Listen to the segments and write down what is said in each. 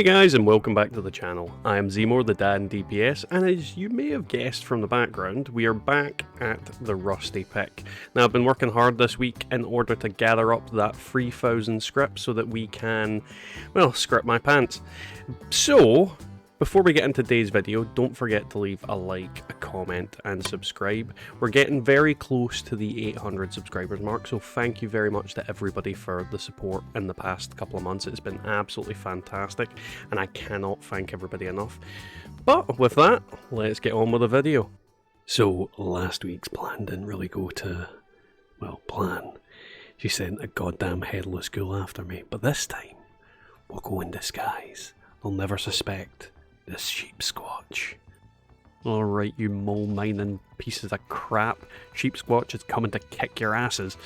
guys, and welcome back to the channel. I am Zmore, the dad in DPS, and as you may have guessed from the background, we are back at the Rusty Pick. Now, I've been working hard this week in order to gather up that 3,000 script so that we can, well, script my pants. So, before we get into today's video, don't forget to leave a like, a comment, and subscribe. We're getting very close to the 800 subscribers mark, so thank you very much to everybody for the support in the past couple of months. It's been absolutely fantastic, and I cannot thank everybody enough. But with that, let's get on with the video. So, last week's plan didn't really go to, well, plan. She sent a goddamn headless ghoul after me, but this time, we'll go in disguise. They'll never suspect. This sheepsquatch. Alright, you mole mining pieces of crap. Sheepsquatch is coming to kick your asses.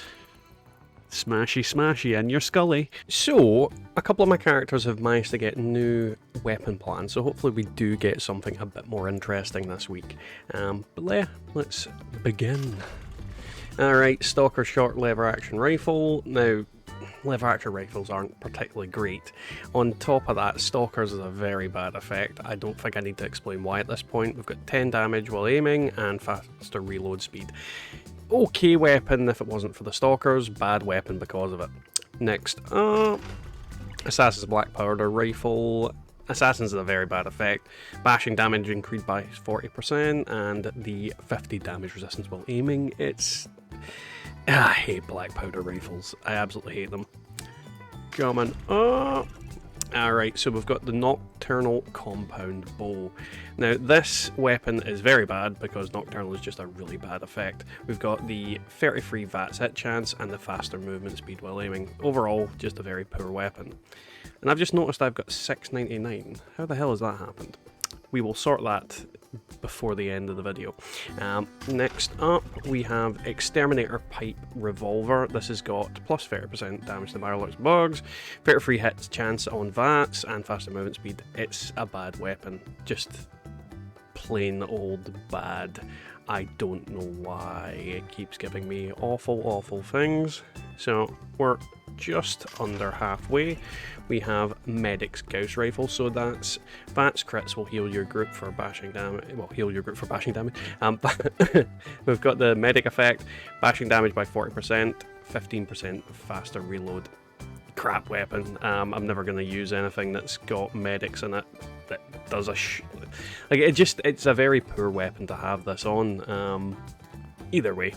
Smashy smashy and you're scully. So, a couple of my characters have managed to get new weapon plans, so hopefully we do get something a bit more interesting this week. But yeah, let's begin. Alright, Stalker short lever action rifle. Now, lever action rifles aren't particularly great. On top of that, Stalkers is a very bad effect. I don't think I need to explain why at this point. We've got 10 damage while aiming and faster reload speed. Okay weapon if it wasn't for the Stalkers, bad weapon because of it. Next up, Assassin's Black Powder Rifle. Assassin's is a very bad effect. Bashing damage increased by 40% and the 50 damage resistance while aiming. I hate black powder rifles. I absolutely hate them. Coming up. Alright, so we've got the Nocturnal Compound Bow. Now, this weapon is very bad because Nocturnal is just a really bad effect. We've got the 33 VATS hit chance and the faster movement speed while aiming. Overall, just a very poor weapon. And I've just noticed I've got 699. How the hell has that happened? We will sort that before the end of the video. Next up, we have Exterminator Pipe Revolver. This has got plus 30% damage to Mirelurk's bugs, 33 hits chance on VATS, and faster movement speed. It's a bad weapon. Just plain old bad. I don't know why it keeps giving me awful things. So we're just under halfway. We have Medic's Gauss Rifle, so that's VATS crits will heal your group for bashing damage. Well, heal your group for bashing damage. We've got the Medic effect, bashing damage by 40%, 15% faster reload. Crap weapon. I'm never going to use anything that's got medics in it that does it's a very poor weapon to have this on. Either way,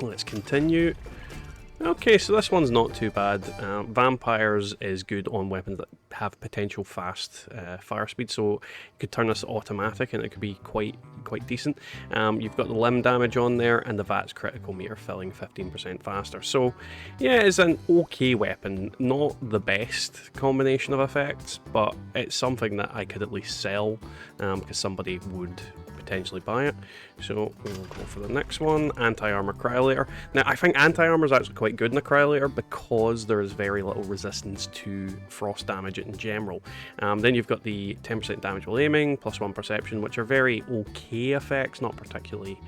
let's continue. Okay, so this one's not too bad. Vampires is good on weapons that have potential fast fire speed, so you could turn this automatic and it could be quite decent. You've got the limb damage on there and the VATS critical meter filling 15% faster. So yeah, it's an okay weapon, not the best combination of effects, but it's something that I could at least sell because somebody would potentially buy it. So we'll go for the next one, Anti-Armor Cryolator. Now I think Anti-Armor is actually quite good in the Cryolator because there is very little resistance to frost damage in general. Then you've got the 10% damage while aiming, plus 1 perception, which are very okay effects, not particularly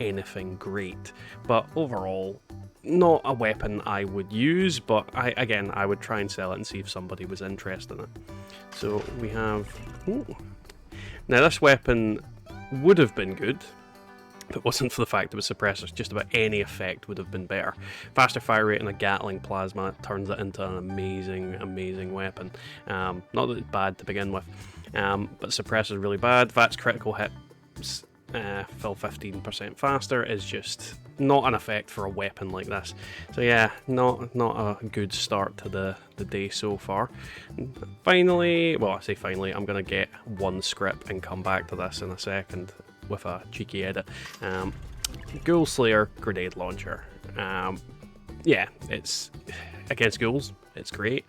anything great. But overall, not a weapon I would use, but I would try and sell it and see if somebody was interested in it. So we have... Ooh. Now this weapon would have been good if it wasn't for the fact it was suppressors. Just about any effect would have been better. Faster fire rate and a Gatling plasma turns it into an amazing weapon. Not that it's bad to begin with, but suppressor is really bad. VATS critical hits fill 15% faster is just not an effect for a weapon like this. So yeah, not a good start to the day so far. Finally, well, I say finally, I'm gonna get one script and come back to this in a second with a cheeky edit. Ghoul Slayer Grenade Launcher. Yeah, it's against ghouls, it's great.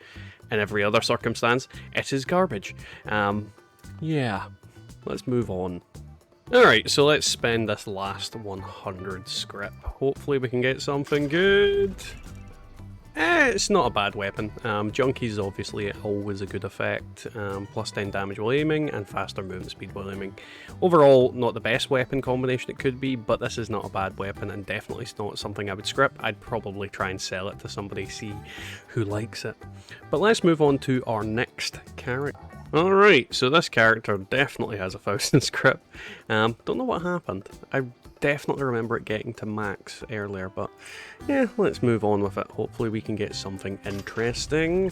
In every other circumstance, it is garbage. Yeah, let's move on. Alright, so let's spend this last 100 script. Hopefully we can get something good. It's not a bad weapon. Junkie is obviously always a good effect. Plus 10 damage while aiming and faster movement speed while aiming. Overall, not the best weapon combination it could be, but this is not a bad weapon and definitely not something I would script. I'd probably try and sell it to somebody, see who likes it. But let's move on to our next character. Alright, so this character definitely has 1,000 script. Don't know what happened. I definitely remember it getting to max earlier, but yeah, let's move on with it. Hopefully we can get something interesting.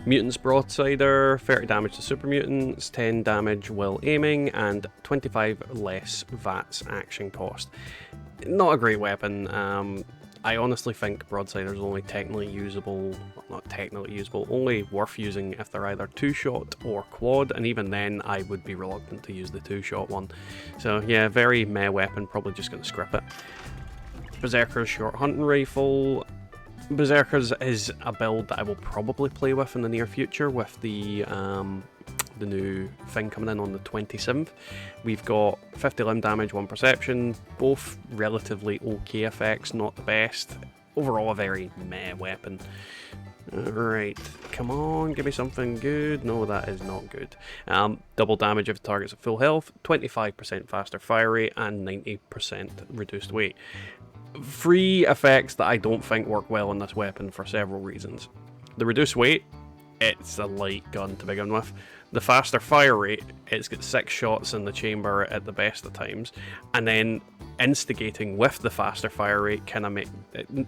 Mutants Broadsider, 30 damage to super mutants, 10 damage while aiming, and 25 less VATS action cost. Not a great weapon. I honestly think Broadsider is only technically usable, well, not technically usable, only worth using if they're either 2-shot or quad, and even then I would be reluctant to use the 2-shot one. So yeah, very meh weapon, probably just going to scrip it. Berserker's short hunting rifle. Berserkers is a build that I will probably play with in the near future with the new thing coming in on the 27th. We've got 50 limb damage, 1 perception, both relatively okay effects, not the best. Overall a very meh weapon. Alright, come on, give me something good. No, that is not good. Double damage if the target's at full health, 25% faster fire rate, and 90% reduced weight. Three effects that I don't think work well on this weapon for several reasons. The reduced weight, it's a light gun to begin with. The faster fire rate, it's got 6 shots in the chamber at the best of times, and then instigating with the faster fire rate kind of make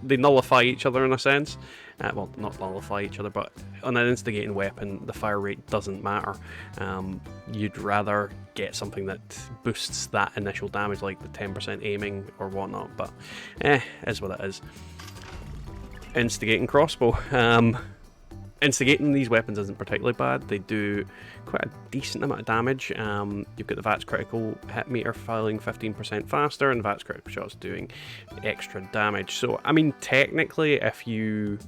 they nullify each other in a sense. Well, not nullify each other, but on an instigating weapon, the fire rate doesn't matter. You'd rather get something that boosts that initial damage, like the 10% aiming or whatnot, but is what it is. Instigating crossbow. Instigating these weapons isn't particularly bad. They do quite a decent amount of damage. You've got the VATS critical hit meter filing 15% faster, and VATS critical shots doing extra damage. So, I mean, technically, if you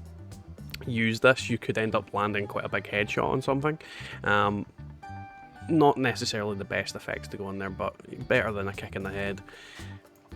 use this, you could end up landing quite a big headshot on something. Not necessarily the best effects to go in there, but better than a kick in the head.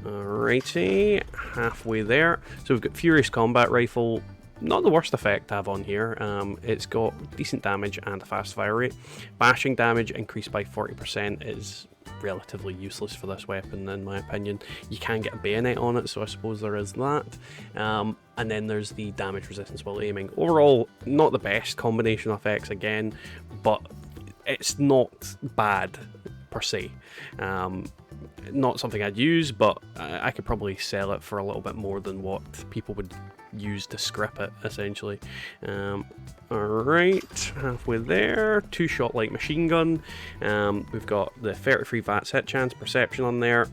Alrighty, halfway there. So we've got Furious Combat Rifle. Not the worst effect to have on here. It's got decent damage and a fast fire rate. Bashing damage increased by 40% is relatively useless for this weapon in my opinion. You can get a bayonet on it, so I suppose there is that. And then there's the damage resistance while aiming. Overall, not the best combination of effects again, but it's not bad per se. Not something I'd use, but I could probably sell it for a little bit more than what people would use to scrip it, essentially. Alright, halfway there. 2-shot light machine gun. We've got the 33 VATS hit chance, perception on there.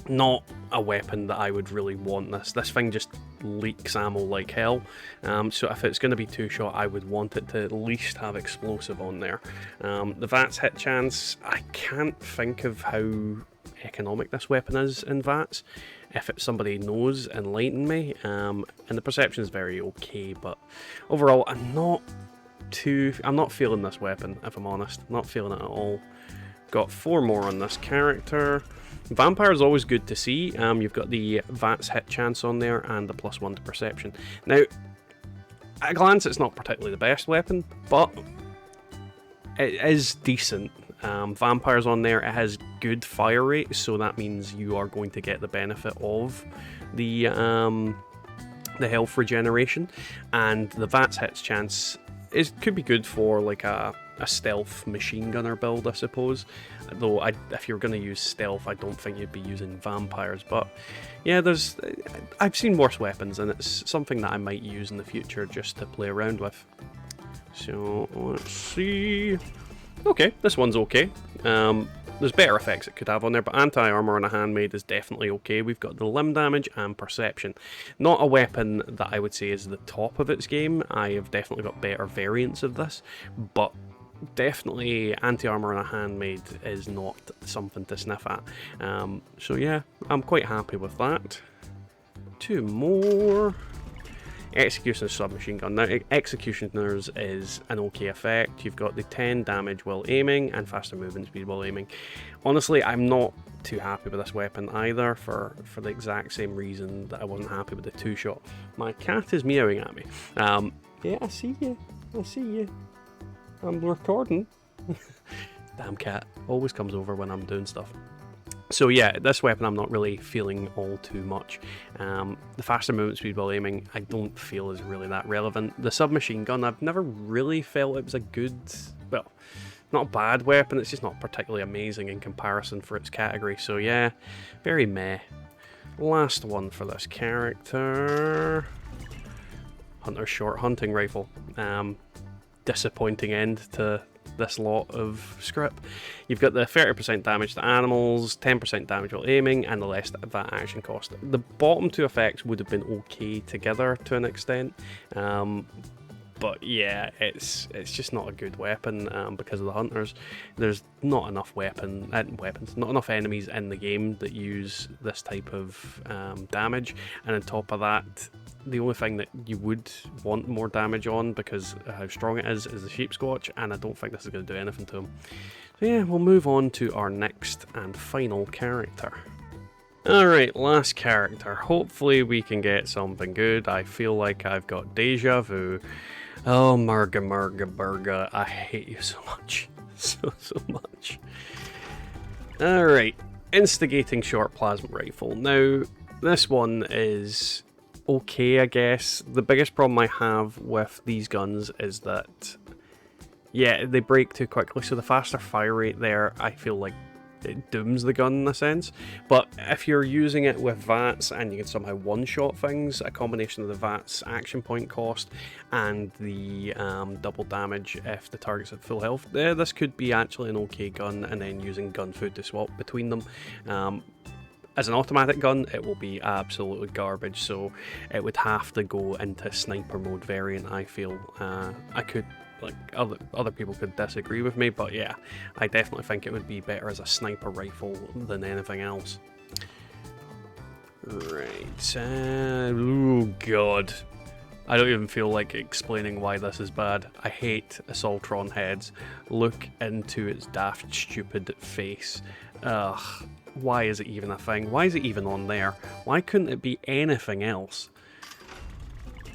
Not a weapon that I would really want this. This thing just leaks ammo like hell. So if it's going to be 2-shot, I would want it to at least have explosive on there. The VATS hit chance, I can't think of how economic this weapon is in VATS. If it's somebody knows, enlighten me. And the perception is very okay, but overall I'm not feeling this weapon, if I'm honest. Not feeling it at all. Got 4 more on this character. Vampire is always good to see. You've got the VATS hit chance on there and the +1 to perception. Now, at a glance, it's not particularly the best weapon, but it is decent. Vampire's on there. It has good fire rate, so that means you are going to get the benefit of the health regeneration, and the VATS hits chance could be good for like a stealth machine gunner build, I suppose. Though if you're going to use stealth, I don't think you'd be using vampires. But yeah, I've seen worse weapons, and it's something that I might use in the future just to play around with. So let's see. Okay, this one's okay. There's better effects it could have on there, but anti-armor on a handmade is definitely okay. We've got the limb damage and perception. Not a weapon that I would say is the top of its game. I have definitely got better variants of this, but definitely anti-armor on a handmade is not something to sniff at. So yeah, I'm quite happy with that. 2 more. Executioner's submachine gun. Now, Executioner's is an okay effect. You've got the 10 damage while aiming and faster movement speed while aiming. Honestly, I'm not too happy with this weapon either, for the exact same reason that I wasn't happy with the 2-shot. My cat is meowing at me. Yeah, I see you. I see you. I'm recording. Damn cat. Always comes over when I'm doing stuff. So yeah, this weapon I'm not really feeling all too much. The faster movement speed while aiming I don't feel is really that relevant. The submachine gun, I've never really felt it was a good... Well, not a bad weapon, it's just not particularly amazing in comparison for its category. So yeah, very meh. Last one for this character. Hunter's short hunting rifle. Disappointing end to this lot of Scrip. You've got the 30% damage to animals, 10% damage while aiming, and the less that action cost. The bottom two effects would have been okay together to an extent, but yeah, it's just not a good weapon because of the hunters. There's not enough weapons, not enough enemies in the game that use this type of damage, and on top of that, the only thing that you would want more damage on, because of how strong it is the sheepsquatch, and I don't think this is going to do anything to him. So yeah, we'll move on to our next and final character. Alright, last character. Hopefully we can get something good. I feel like I've got deja vu. Oh, Murga, I hate you so much. So much. Alright, instigating short plasma rifle. Now, this one is okay, I guess. The biggest problem I have with these guns is that, yeah, they break too quickly, so the faster fire rate there, I feel like it dooms the gun in a sense. But if you're using it with VATS and you can somehow one-shot things, a combination of the VATS action point cost and the double damage if the target's at full health, this could be actually an okay gun, and then using gun food to swap between them. As an automatic gun, it will be absolutely garbage, so it would have to go into sniper mode variant, I feel. I could, like, other people could disagree with me, but yeah, I definitely think it would be better as a sniper rifle than anything else. Right, oh god. I don't even feel like explaining why this is bad. I hate Assaultron heads. Look into its daft, stupid face. Ugh. Why is it even a thing? Why is it even on there? Why couldn't it be anything else?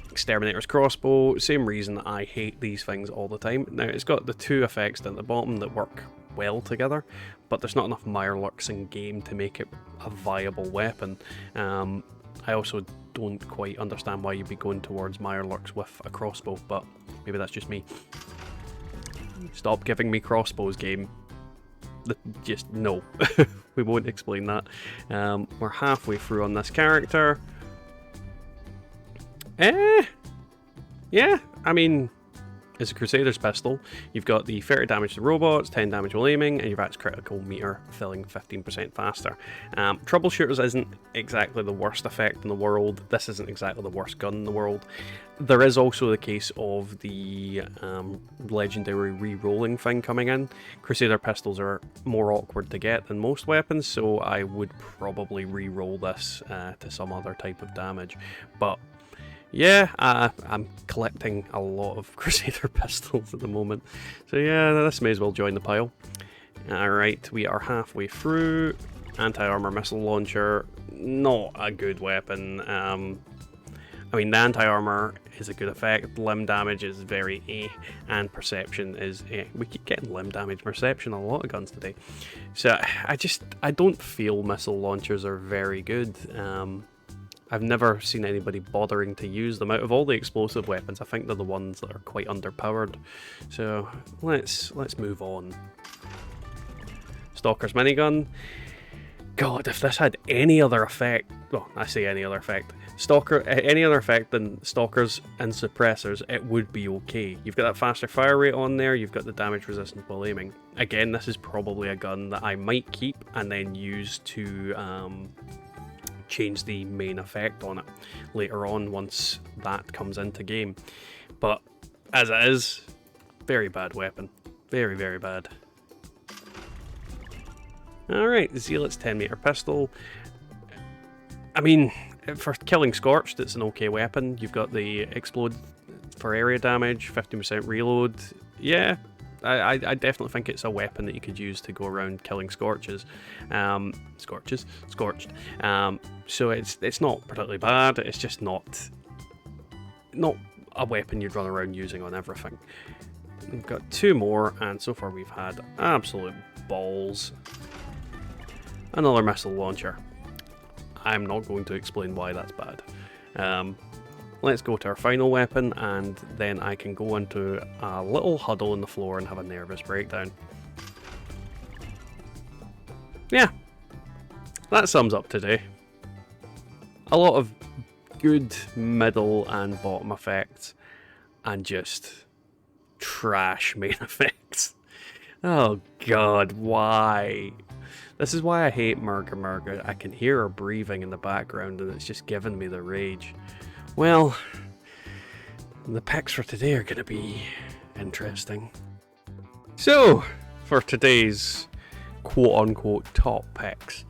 Exterminator's crossbow, same reason I hate these things all the time. Now, it's got the two effects down the bottom that work well together, but there's not enough Mirelurks in game to make it a viable weapon. I also don't quite understand why you'd be going towards Mirelurks with a crossbow, but maybe that's just me. Stop giving me crossbows, game. Just no. We won't explain that. We're halfway through on this character. Yeah, I mean, it's a Crusader's pistol. You've got the 30 damage to robots, 10 damage while aiming, and your VATS critical meter filling 15% faster. Troubleshooters isn't exactly the worst effect in the world. This isn't exactly the worst gun in the world. There is also the case of the legendary re-rolling thing coming in. Crusader pistols are more awkward to get than most weapons, so I would probably re-roll this to some other type of damage. But yeah, I'm collecting a lot of Crusader pistols at the moment. So yeah, this may as well join the pile. Alright, we are halfway through. Anti-armor missile launcher, not a good weapon. I mean, the anti-armor is a good effect, limb damage is very and perception is We keep getting limb damage, perception on a lot of guns today. So I don't feel missile launchers are very good. I've never seen anybody bothering to use them. Out of all the explosive weapons, I think they're the ones that are quite underpowered. So let's move on. Stalker's minigun. God, if this had any other effect, well, I say any other effect, any other effect than stalkers and suppressors, it would be okay. You've got that faster fire rate on there, you've got the damage resistance while aiming. Again, this is probably a gun that I might keep and then use to change the main effect on it later on once that comes into game. But as it is, very bad weapon. Very, very bad. Alright, Zealot's 10-meter pistol. I mean, for killing Scorched, it's an okay weapon. You've got the explode for area damage, 15% reload. Yeah, I definitely think it's a weapon that you could use to go around killing Scorches. Scorched. So it's not particularly bad, it's just not a weapon you'd run around using on everything. We've got two more, and so far we've had absolute balls. Another missile launcher. I'm not going to explain why that's bad. let's go to our final weapon, and then I can go into a little huddle on the floor and have a nervous breakdown. Yeah, that sums up today. A lot of good middle and bottom effects, and just trash main effects. Oh god, why? This is why I hate Murga. I can hear her breathing in the background and it's just giving me the rage. Well, the picks for today are going to be interesting. So, for today's quote-unquote top picks,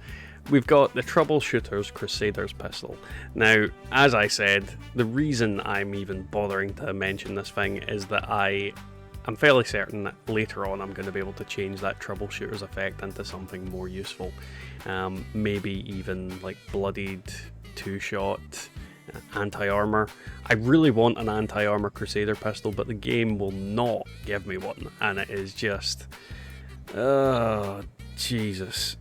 we've got the Troubleshooter's Crusader's Pistol. Now, as I said, the reason I'm even bothering to mention this thing is that I'm fairly certain that later on I'm going to be able to change that Troubleshooter's effect into something more useful. Maybe even like bloodied, two-shot, anti-armor. I really want an anti-armor Crusader pistol, but the game will not give me one, and it is just... oh, Jesus.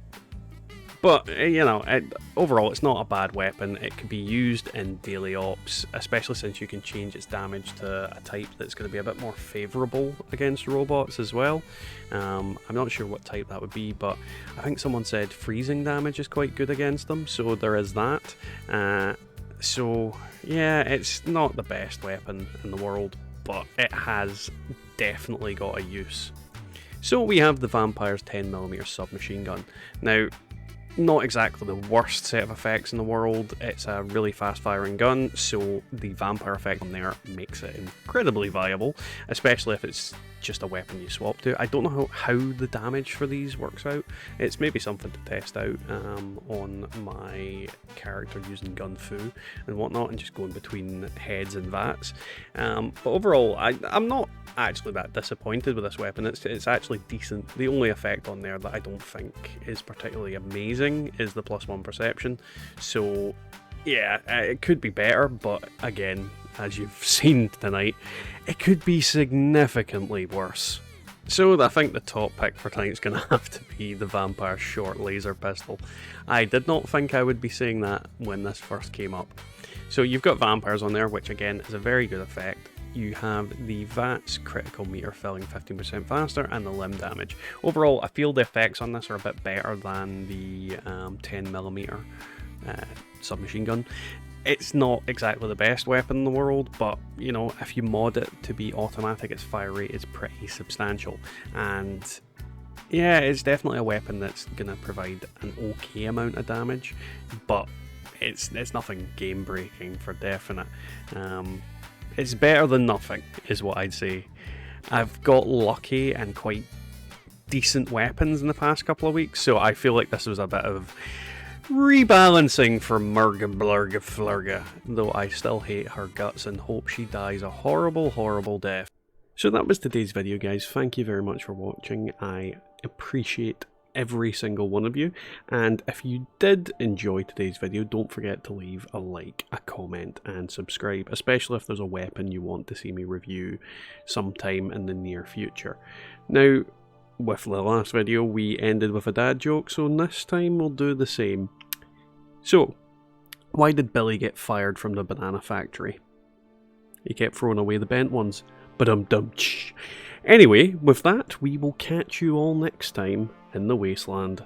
But, you know, overall it's not a bad weapon. It can be used in daily ops, especially since you can change its damage to a type that's going to be a bit more favourable against robots as well. I'm not sure what type that would be, but I think someone said freezing damage is quite good against them, so there is that. So, yeah, it's not the best weapon in the world, but it has definitely got a use. So we have the Vampire's 10mm submachine gun. Now, not exactly the worst set of effects in the world. It's a really fast firing gun, so the vampire effect on there makes it incredibly viable, especially if it's just a weapon you swap to. I don't know how the damage for these works out. It's maybe something to test out on my character using gun fu and whatnot, and just going between heads and vats. But overall, I'm not actually that disappointed with this weapon. It's actually decent. The only effect on there that I don't think is particularly amazing is the +1 perception. So yeah, it could be better, but again, as you've seen tonight, it could be significantly worse. So I think the top pick for tonight is going to have to be the Vampire Short Laser Pistol. I did not think I would be saying that when this first came up. So you've got vampires on there, which again is a very good effect. You have the VATS critical meter filling 15% faster and the limb damage. Overall, I feel the effects on this are a bit better than the 10mm submachine gun. It's not exactly the best weapon in the world, but you know, if you mod it to be automatic, its fire rate is pretty substantial. And yeah, it's definitely a weapon that's going to provide an okay amount of damage, but it's nothing game breaking for definite. It's better than nothing, is what I'd say. I've got lucky and quite decent weapons in the past couple of weeks, so I feel like this was a bit of rebalancing for Murga Blurga Flurga, though I still hate her guts and hope she dies a horrible, horrible death. So that was today's video, guys. Thank you very much for watching. I appreciate every single one of you, and if you did enjoy today's video, don't forget to leave a like, a comment and subscribe, especially if there's a weapon you want to see me review sometime in the near future. Now, with the last video we ended with a dad joke, so this time we'll do the same. So, why did Billy get fired from the banana factory? He kept throwing away the bent ones. Ba-dum-dum-tsh. Anyway, with that, we will catch you all next time in the wasteland.